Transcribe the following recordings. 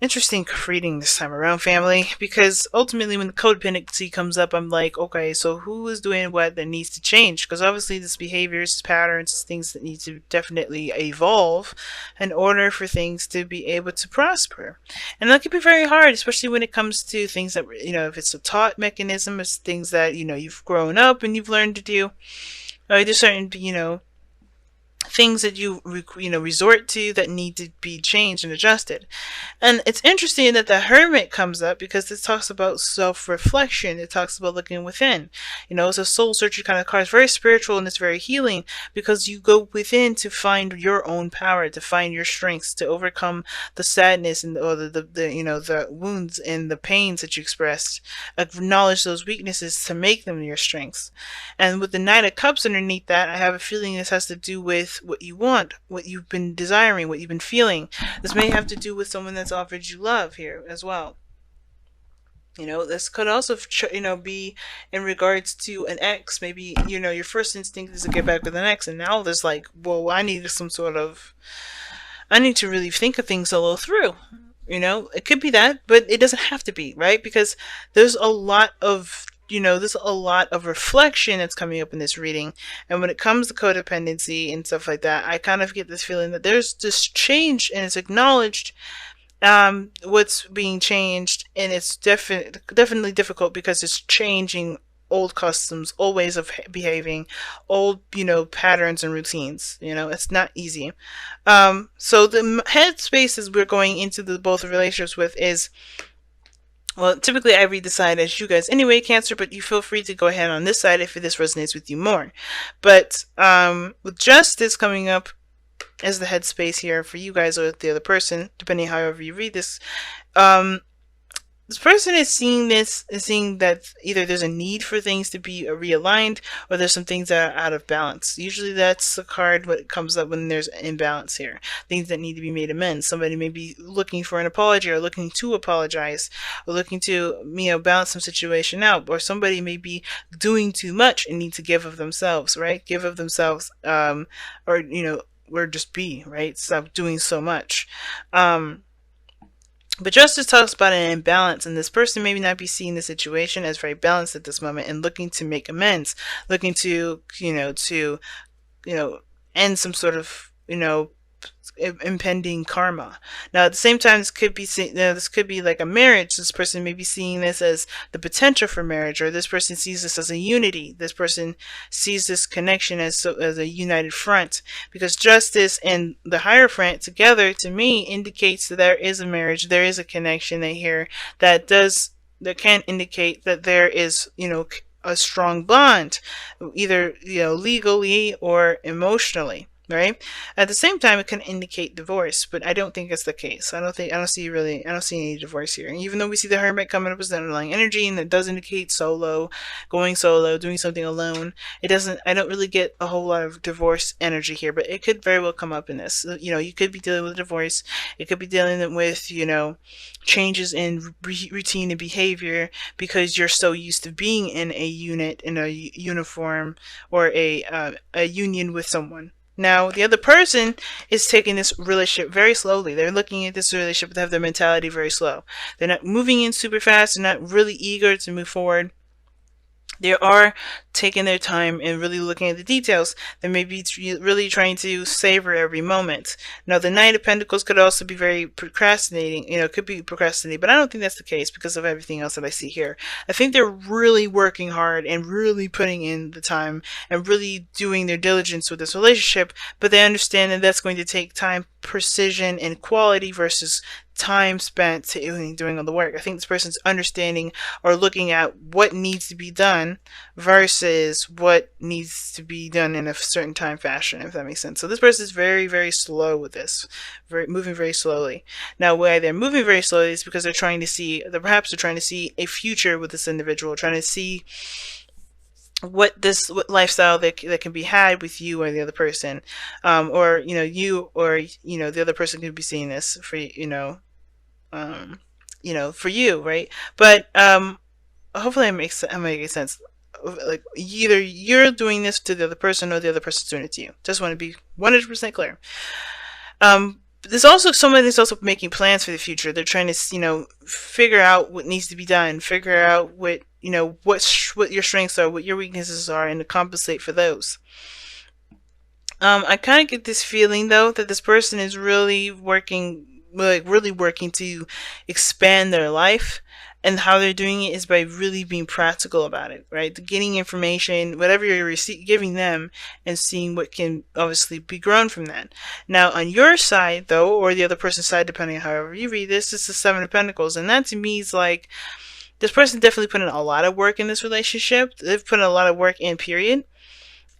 Interesting reading this time around, family, because ultimately when the codependency comes up, I'm like, okay, so who is doing what that needs to change? Because obviously this behaviors, this patterns, this things that need to definitely evolve in order for things to be able to prosper. And that can be very hard, especially when it comes to things that, if it's a taught mechanism, it's things that, you've grown up and you've learned to do. There's certain, things that you resort to that need to be changed and adjusted. And it's interesting that the hermit comes up because it talks about self-reflection. It talks about looking within. It's a soul searching kind of card. It's very spiritual and it's very healing because you go within to find your own power, to find your strengths, to overcome the sadness and or the wounds and the pains that you expressed. Acknowledge those weaknesses to make them your strengths. And with the Knight of Cups underneath that, I have a feeling this has to do with what you want, what you've been desiring, what you've been feeling. This may have to do with someone that's offered you love here as well. This could also, be in regards to an ex. Maybe, your first instinct is to get back with an ex, and now there's like, well, I need to really think of things a little through. It could be that, but it doesn't have to be, right? Because there's a lot of there's a lot of reflection that's coming up in this reading. And when it comes to codependency and stuff like that, I kind of get this feeling that there's this change and it's acknowledged what's being changed. And it's definitely difficult because it's changing old customs, old ways of behaving, old, patterns and routines. It's not easy. So the headspaces we're going into both relationships with is, well, typically I read the side as you guys anyway, Cancer, but you feel free to go ahead on this side if this resonates with you more. But with Justice coming up as the headspace here for you guys or the other person, depending however you read this, this person is seeing that either there's a need for things to be realigned or there's some things that are out of balance. Usually that's the card what comes up when there's imbalance here. Things that need to be made amends. Somebody may be looking for an apology or looking to apologize or looking to, balance some situation out. Or somebody may be doing too much and need to give of themselves, right? Give of themselves, or just be, right? Stop doing so much. But Justice talks about an imbalance, and this person may not be seeing the situation as very balanced at this moment and looking to make amends, looking to, end some sort of, impending karma. Now, at the same time, this could be like a marriage. This person may be seeing this as the potential for marriage, or this person sees this as a unity. This person sees this connection as a united front, because Justice and the Hierophant together, to me, indicates that there is a marriage, there is a connection here that can indicate that there is, a strong bond, either legally or emotionally. Right. At the same time, it can indicate divorce, but I don't think it's the case. I don't see any divorce here. And even though we see the Hermit coming up as the underlying energy, and it does indicate going solo, doing something alone, I don't really get a whole lot of divorce energy here, but it could very well come up in this. You could be dealing with divorce. It could be dealing with, changes in routine and behavior because you're so used to being in a unit, in a uniform, or a union with someone. Now, the other person is taking this relationship very slowly. They're looking at this relationship, but they have their mentality very slow. They're not moving in super fast. They're not really eager to move forward. They are taking their time and really looking at the details. They may be really trying to savor every moment. Now, the Knight of Pentacles could also be very procrastinating. Could be procrastinating, but I don't think that's the case because of everything else that I see here. I think they're really working hard and really putting in the time and really doing their diligence with this relationship, but they understand that that's going to take time, precision, and quality versus time spent doing all the work. I think this person's understanding or looking at what needs to be done versus what needs to be done in a certain time fashion, if that makes sense. So this person is very, very slow with this, moving very slowly. Now, why they're moving very slowly is because perhaps they're trying to see a future with this individual, trying to see what lifestyle that can be had with you or the other person, or you or the other person could be seeing this for for you, right? But hopefully I'm making sense. Like, either you're doing this to the other person or the other person's doing it to you. Just want to be 100% clear. There's also somebody that's also making plans for the future. They're trying to, figure out what needs to be done, figure out what, what your strengths are, what your weaknesses are, and to compensate for those. I kind of get this feeling though that this person is really working, like really working to expand their life, and how they're doing it is by really being practical about it, right? Getting information, whatever you're giving them, and seeing what can obviously be grown from that. Now, on your side though, or the other person's side, depending on however you read this, is the Seven of Pentacles, and that to me is like this person definitely put in a lot of work in this relationship. They've put in a lot of work in, period.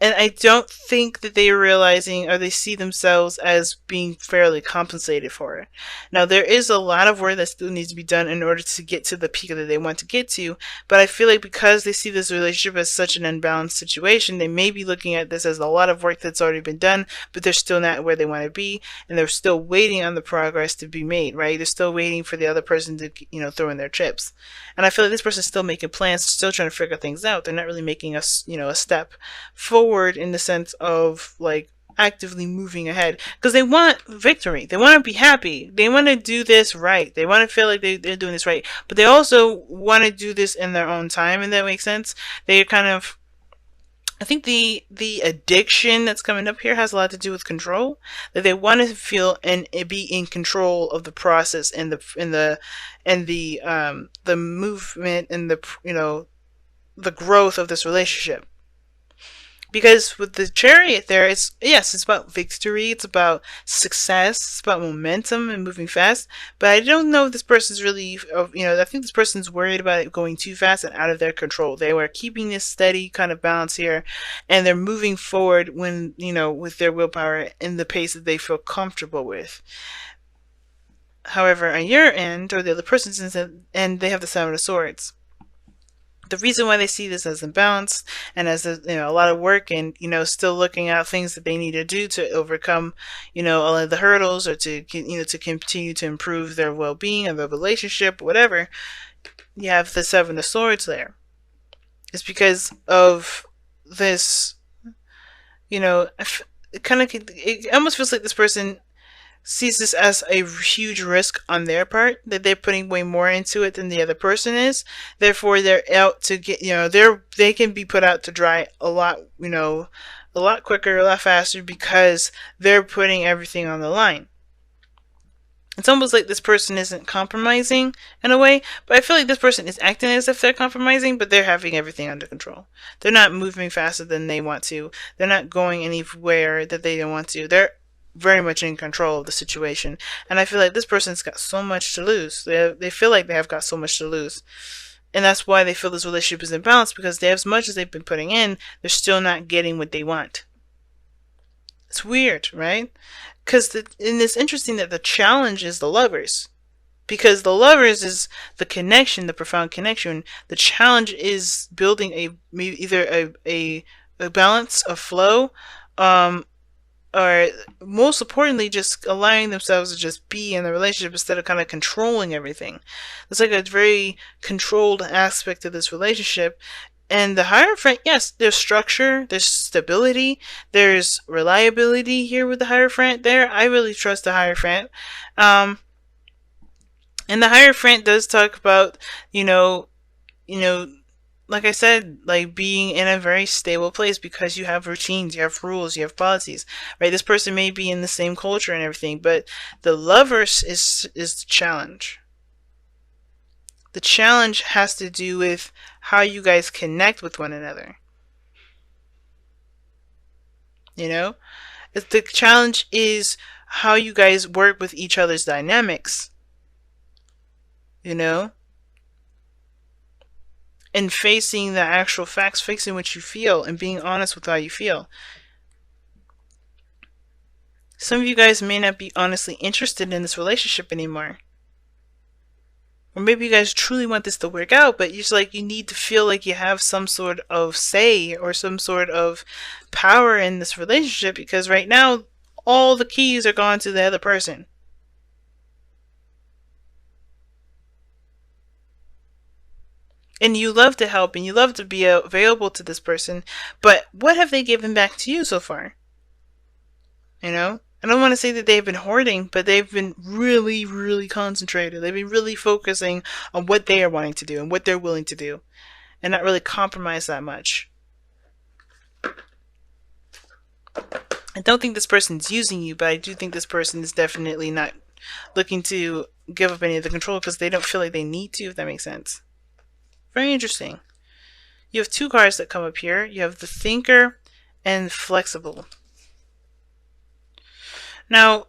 And I don't think that they are realizing or they see themselves as being fairly compensated for it. Now, there is a lot of work that still needs to be done in order to get to the peak that they want to get to. But I feel like because they see this relationship as such an unbalanced situation, they may be looking at this as a lot of work that's already been done, but they're still not where they want to be. And they're still waiting on the progress to be made, right? They're still waiting for the other person to, throw in their chips. And I feel like this person's still making plans, still trying to figure things out. They're not really making a step forward in the sense of like actively moving ahead because they want victory. They want to be happy. They want to do this right. They want to feel like they're doing this right, but they also want to do this in their own time, and that makes sense. They kind of, I think the addiction that's coming up here has a lot to do with control. That they want to feel and be in control of the process and the movement and the growth of this relationship. Because with the Chariot there, it's about victory, it's about success, it's about momentum and moving fast. But I don't know if this person's really, I think this person's worried about it going too fast and out of their control. They were keeping this steady kind of balance here, and they're moving forward when, with their willpower in the pace that they feel comfortable with. However, on your end, or the other person's end, they have the Seven of Swords. The reason why they see this as imbalanced and as a lot of work, and still looking at things that they need to do to overcome all of the hurdles, or to to continue to improve their well-being and their relationship, whatever. You have the Seven of Swords there. It's because of this, it almost feels like this person sees this as a huge risk on their part, that they're putting way more into it than the other person is. Therefore, they're out to get, they can be put out to dry a lot, a lot quicker, a lot faster, because they're putting everything on the line. It's almost like this person isn't compromising in a way, but I feel like this person is acting as if they're compromising, but they're having everything under control. They're not moving faster than they want to. They're not going anywhere that they don't want to. They're very much in control of the situation. And I feel like this person's got so much to lose. They feel like they have got so much to lose. And that's why they feel this relationship is imbalanced, because they, as much as they've been putting in, they're still not getting what they want. It's weird, right? Because it's interesting that the challenge is the Lovers. Because the Lovers is the connection, the profound connection. The challenge is building either a balance, a flow, or most importantly, just allowing themselves to just be in the relationship instead of kind of controlling everything. It's like a very controlled aspect of this relationship. And the Hierophant, yes, there's structure, there's stability, there's reliability here with the Hierophant there. I really trust the Hierophant. And the Hierophant does talk about, like I said, like being in a very stable place, because you have routines, you have rules, you have policies, right? This person may be in the same culture and everything, but the Lovers is the challenge. The challenge has to do with how you guys connect with one another. The challenge is how you guys work with each other's dynamics. And facing the actual facts, facing what you feel, and being honest with how you feel. Some of you guys may not be honestly interested in this relationship anymore. Or maybe you guys truly want this to work out, but you need to feel like you have some sort of say or some sort of power in this relationship, because right now, all the keys are gone to the other person. And you love to help and you love to be available to this person, but what have they given back to you so far? I don't want to say that they've been hoarding, but they've been really, really concentrated. They've been really focusing on what they are wanting to do and what they're willing to do, and not really compromise that much. I don't think this person's using you, but I do think this person is definitely not looking to give up any of the control because they don't feel like they need to, if that makes sense. Very interesting. You have two cards that come up here. You have the Thinker and Flexible. Now,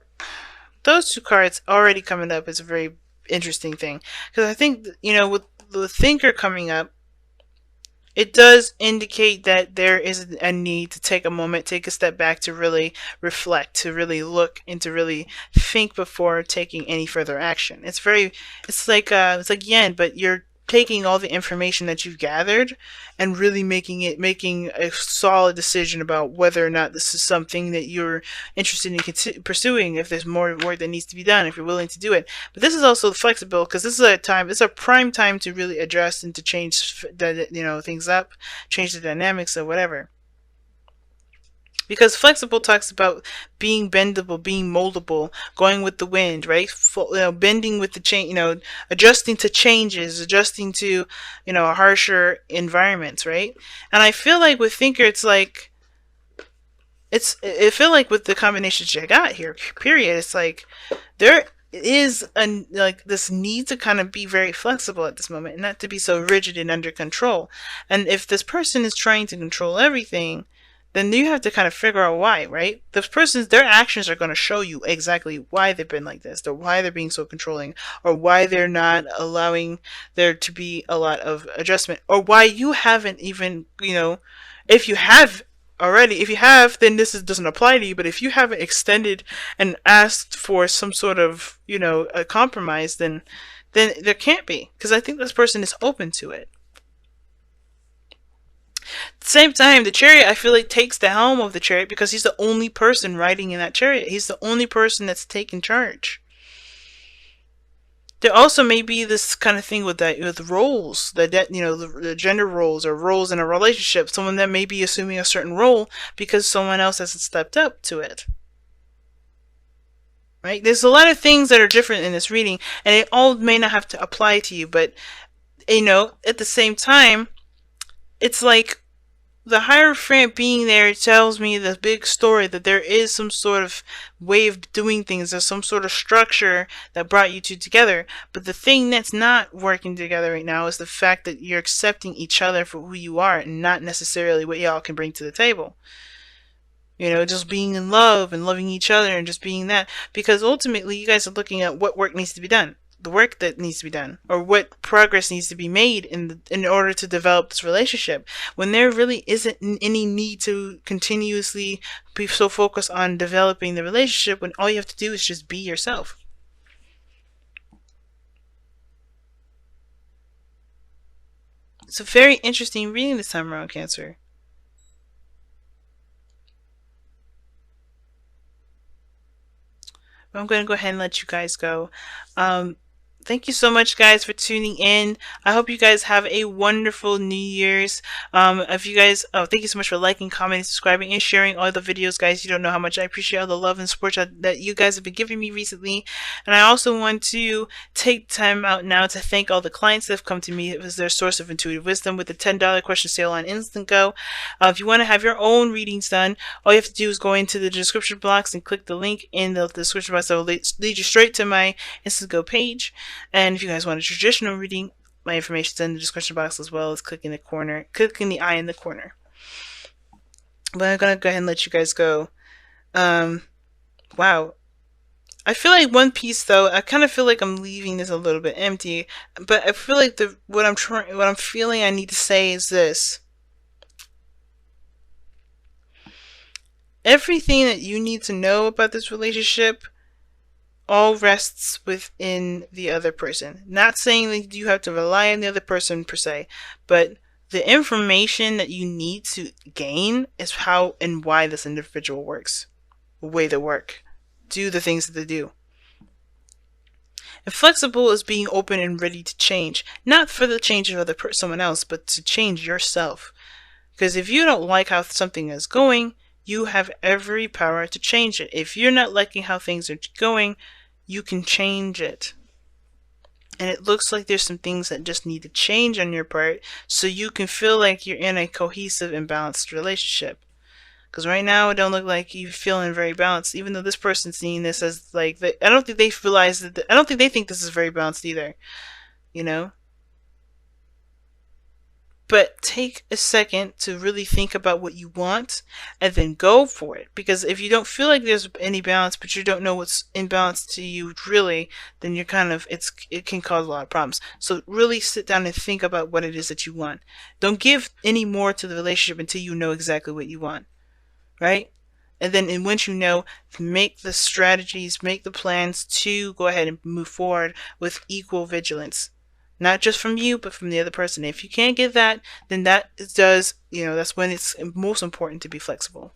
those two cards already coming up is a very interesting thing. Because I think, with the Thinker coming up, it does indicate that there is a need to take a moment, take a step back to really reflect, to really look, and to really think before taking any further action. It's like yen, but you're taking all the information that you've gathered and really making a solid decision about whether or not this is something that you're interested in pursuing. If there's more work that needs to be done, if you're willing to do it. But this is also flexible because this is it's a prime time to really adjust and to change things up, change the dynamics or whatever. Because flexible talks about being bendable, being moldable, going with the wind, right? Bending with the change, adjusting to changes, adjusting to, harsher environments, right? And I feel like with Thinker, I feel like with the combinations I got here, period, it's like there is this need to kind of be very flexible at this moment and not to be so rigid and under control. And if this person is trying to control everything, then you have to kind of figure out why, right? Their actions are going to show you exactly why they've been like this, or why they're being so controlling, or why they're not allowing there to be a lot of adjustment, or why you haven't even, if you have already, if you have, then doesn't apply to you, but if you haven't extended and asked for some sort of, a compromise, then there can't be, because I think this person is open to it. At the same time, the Chariot, I feel like, takes the helm of the Chariot because he's the only person riding in that Chariot. He's the only person that's taking charge. There also may be this kind of thing with roles, the gender roles or roles in a relationship. Someone that may be assuming a certain role because someone else hasn't stepped up to it. Right? There's a lot of things that are different in this reading, and it all may not have to apply to you, but at the same time, it's like the Hierophant being there tells me the big story that there is some sort of way of doing things. There's some sort of structure that brought you two together. But the thing that's not working together right now is the fact that you're accepting each other for who you are and not necessarily what y'all can bring to the table. Just being in love and loving each other and just being that. Because ultimately you guys are looking at what work needs to be done. The work that needs to be done, or what progress needs to be made in order to develop this relationship, when there really isn't any need to continuously be so focused on developing the relationship, when all you have to do is just be yourself. It's a very interesting reading this time around, Cancer. I'm going to go ahead and let you guys go. Thank you so much, guys, for tuning in. I hope you guys have a wonderful New Year's. If you guys, thank you so much for liking, commenting, subscribing, and sharing all the videos, guys. You don't know how much I appreciate all the love and support that you guys have been giving me recently. And I also want to take time out now to thank all the clients that have come to me as their source of intuitive wisdom with the $10 question sale on Instant Go. If you want to have your own readings done, all you have to do is go into the description box and click the link in the description box that will lead you straight to my Instant Go page. And if you guys want a traditional reading, my information is in the description box, as well as clicking the eye in the corner. But I'm gonna go ahead and let you guys go. Wow. I feel like one piece, though, I kind of feel like I'm leaving this a little bit empty, but I feel like what I'm feeling I need to say is this. Everything that you need to know about this relationship all rests within the other person. Not saying that you have to rely on the other person per se, but the information that you need to gain is how and why this individual works, the way they work, do the things that they do. And flexible is being open and ready to change, not for the change of someone else, but to change yourself. Because if you don't like how something is going, you have every power to change it. If you're not liking how things are going, you can change it. And it looks like there's some things that just need to change on your part so you can feel like you're in a cohesive and balanced relationship. Because right now it don't look like you're feeling very balanced, even though this person's seeing this as like, I don't think they realize that, I don't think they think this is very balanced either, you know? But take a second to really think about what you want and then go for it. Because if you don't feel like there's any balance, but you don't know what's in balance to you really, then you're kind of, it can cause a lot of problems. So really sit down and think about what it is that you want. Don't give any more to the relationship until you know exactly what you want, right? And then once you know, make the strategies, make the plans to go ahead and move forward with equal vigilance. Not just from you, but from the other person. If you can't get that, then that does, that's when it's most important to be flexible.